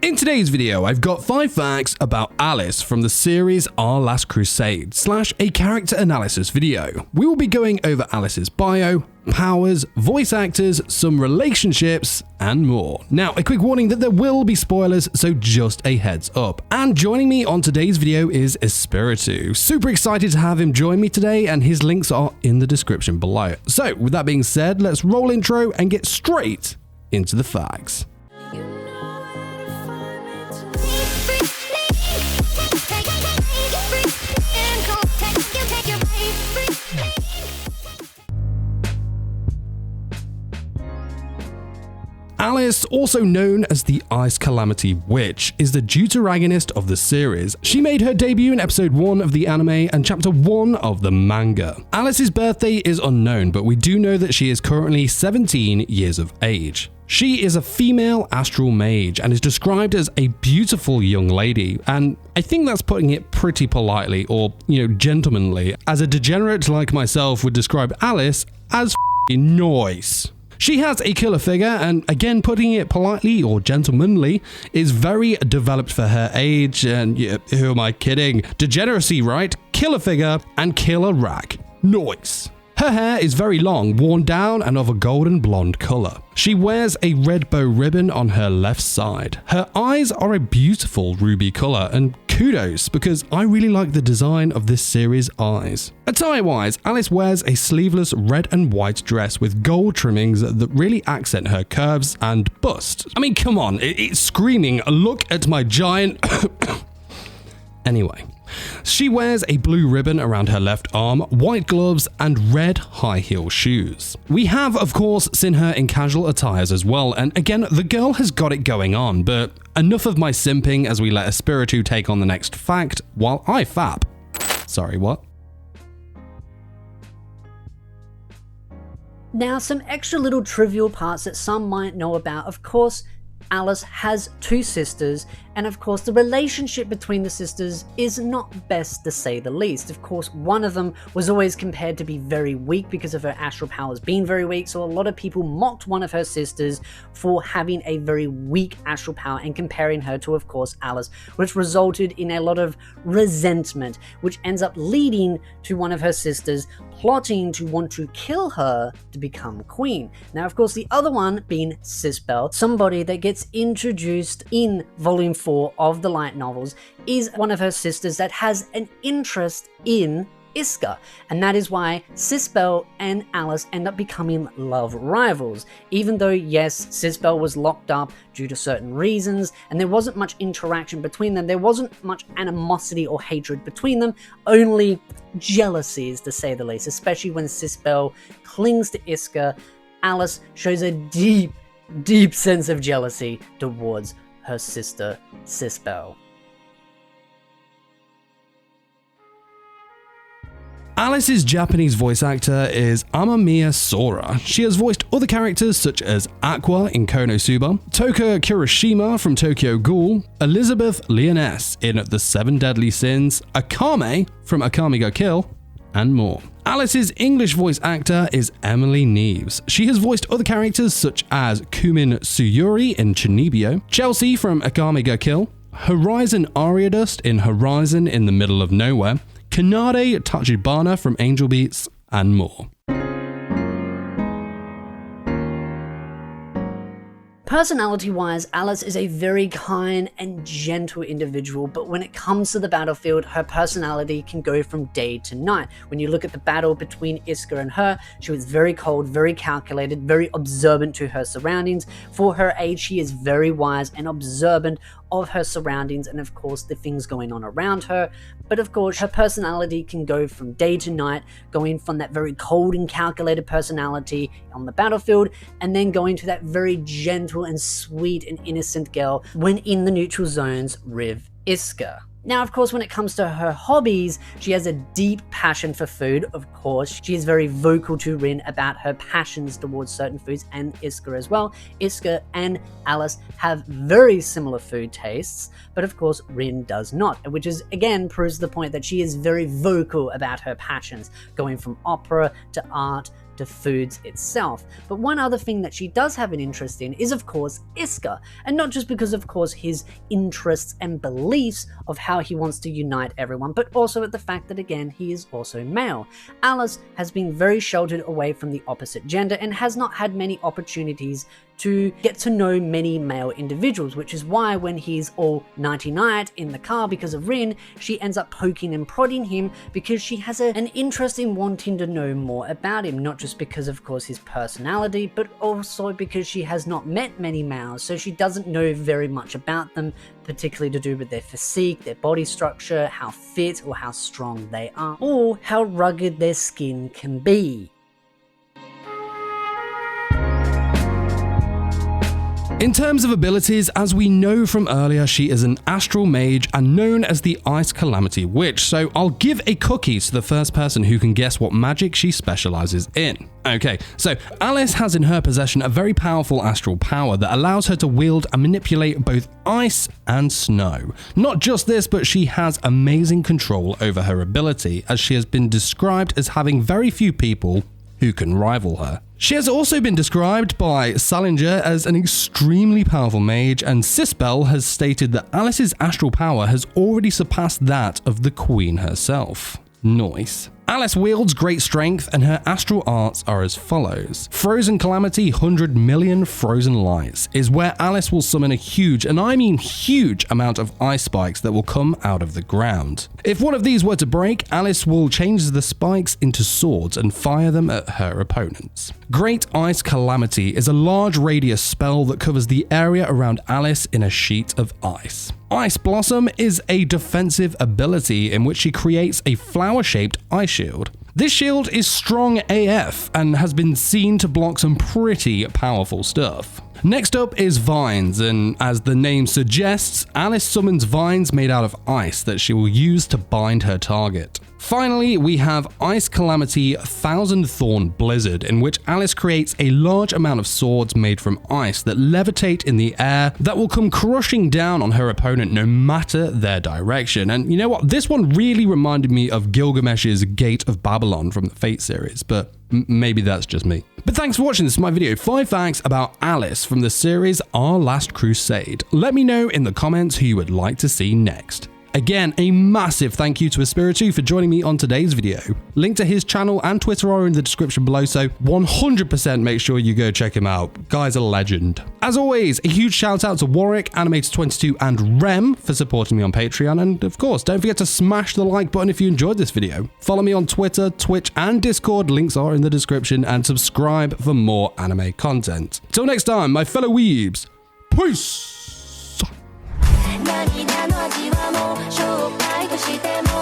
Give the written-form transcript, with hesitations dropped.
In today's video, I've got 5 facts about Alice from the series Our Last Crusade / a character analysis video. We will be going over Alice's bio, powers, voice actors, some relationships, and more. Now, a quick warning that there will be spoilers, so just a heads up. And joining me on today's video is ft.ESPIRITU. Super excited to have him join me today, and his links are in the description below. So, with that being said, let's roll intro and get straight into the facts. Alice, also known as the Ice Calamity Witch, is the deuteragonist of the series. She made her debut in episode 1 of the anime and chapter 1 of the manga. Alice's birthday is unknown, but we do know that she is currently 17 years of age. She is a female astral mage and is described as a beautiful young lady, and I think that's putting it pretty politely, or, gentlemanly, as a degenerate like myself would describe Alice as f***ing nice. She has a killer figure, and again, putting it politely or gentlemanly, is very developed for her age, and who am I kidding? Degeneracy, right? Killer figure and killer rack. Nice. Her hair is very long, worn down, and of a golden blonde color. She wears a red bow ribbon on her left side. Her eyes are a beautiful ruby color, and kudos, because I really like the design of this series' eyes. Attire-wise, Alice wears a sleeveless red and white dress with gold trimmings that really accent her curves and bust. I mean, come on, it's screaming, look at my giant... Anyway. She wears a blue ribbon around her left arm, white gloves, and red high heel shoes. We have, of course, seen her in casual attires as well, and again, the girl has got it going on, but enough of my simping as we let ft.ESPIRITU take on the next fact while I fap. Sorry, what? Now, some extra little trivial parts that some might know about. Of course, Alice has 2 sisters, and of course the relationship between the sisters is not best, to say the least. Of course, one of them was always compared to be very weak because of her astral powers being very weak, so a lot of people mocked one of her sisters for having a very weak astral power and comparing her to, of course, Alice, which resulted in a lot of resentment, which ends up leading to one of her sisters plotting to want to kill her to become queen. Now, of course, the other one being Sisbel, somebody that gets introduced in volume 4 of the light novels, is one of her sisters that has an interest in Iska, and that is why Sisbel and Alice end up becoming love rivals. Even though, yes, Sisbel was locked up due to certain reasons, and there wasn't much interaction between them, there wasn't much animosity or hatred between them, only jealousies, to say the least, especially when Sisbel clings to Iska. Alice shows a deep sense of jealousy towards her sister Sisbel. Alice's Japanese voice actor is Amamiya Sora. She has voiced other characters such as Aqua in Konosuba, Toka Kirishima from Tokyo Ghoul, Elizabeth Leoness in The 7 Deadly Sins, Akame from Akame ga Kill, and more. Alice's English voice actor is Emily Neves. She has voiced other characters such as Kumin Tsuyuri in Chunibyo, Chelsea from Akame ga Kill, Horizon Ariadust in Horizon in the Middle of Nowhere, Kanade Tachibana from Angel Beats, and more. Personality-wise, Alice is a very kind and gentle individual, but when it comes to the battlefield, her personality can go from day to night. When you look at the battle between Iska and her, she was very cold, very calculated, very observant to her surroundings. For her age, she is very wise and observant of her surroundings and, of course, the things going on around her. But of course, her personality can go from day to night, going from that very cold and calculated personality on the battlefield, and then going to that very gentle and sweet and innocent girl when in the neutral zones with Iska. Now, of course, when it comes to her hobbies, she has a deep passion for food. Of course, she is very vocal to Rin about her passions towards certain foods, and Iska as well. Iska and Alice have very similar food tastes, but of course, Rin does not, which is, again, proves the point that she is very vocal about her passions, going from opera to art to foods itself. But one other thing that she does have an interest in is of course Iska, and not just because of course his interests and beliefs of how he wants to unite everyone, but also at the fact that again he is also male. Alice has been very sheltered away from the opposite gender and has not had many opportunities to get to know many male individuals, which is why when he's all nighty-night in the car because of Rin, she ends up poking and prodding him because she has an interest in wanting to know more about him, not just because of course his personality, but also because she has not met many males, so she doesn't know very much about them, particularly to do with their physique, their body structure, how fit or how strong they are, or how rugged their skin can be. In terms of abilities, as we know from earlier, she is an astral mage and known as the Ice Calamity Witch, so I'll give a cookie to the first person who can guess what magic she specializes in. Okay, so Alice has in her possession a very powerful astral power that allows her to wield and manipulate both ice and snow. Not just this, but she has amazing control over her ability, as she has been described as having very few people who can rival her. She has also been described by Salinger as an extremely powerful mage, and Sispel has stated that Alice's astral power has already surpassed that of the Queen herself. Nice. Alice wields great strength, and her astral arts are as follows. Frozen Calamity 100 million Frozen Lights is where Alice will summon a huge, and I mean huge, amount of ice spikes that will come out of the ground. If one of these were to break, Alice will change the spikes into swords and fire them at her opponents. Great Ice Calamity is a large radius spell that covers the area around Alice in a sheet of ice. Ice Blossom is a defensive ability in which she creates a flower-shaped ice shield. This shield is strong AF and has been seen to block some pretty powerful stuff. Next up is Vines, and as the name suggests, Alice summons vines made out of ice that she will use to bind her target. Finally, we have Ice Calamity Thousand Thorn Blizzard, in which Alice creates a large amount of swords made from ice that levitate in the air that will come crushing down on her opponent no matter their direction. And you know what? This one really reminded me of Gilgamesh's Gate of Babylon from the Fate series, but maybe that's just me. But thanks for watching. This is my video, 5 facts about Alice from the series Our Last Crusade. Let me know in the comments who you would like to see next. Again, a massive thank you to Espiritu for joining me on today's video. Link to his channel and Twitter are in the description below, so 100% make sure you go check him out. Guy's a legend. As always, a huge shout out to Warwick, Animator22 and Rem for supporting me on Patreon, and of course, don't forget to smash the like button if you enjoyed this video. Follow me on Twitter, Twitch and Discord, links are in the description, and subscribe for more anime content. Till next time, my fellow weebs, peace! 涙の味はもう紹介としても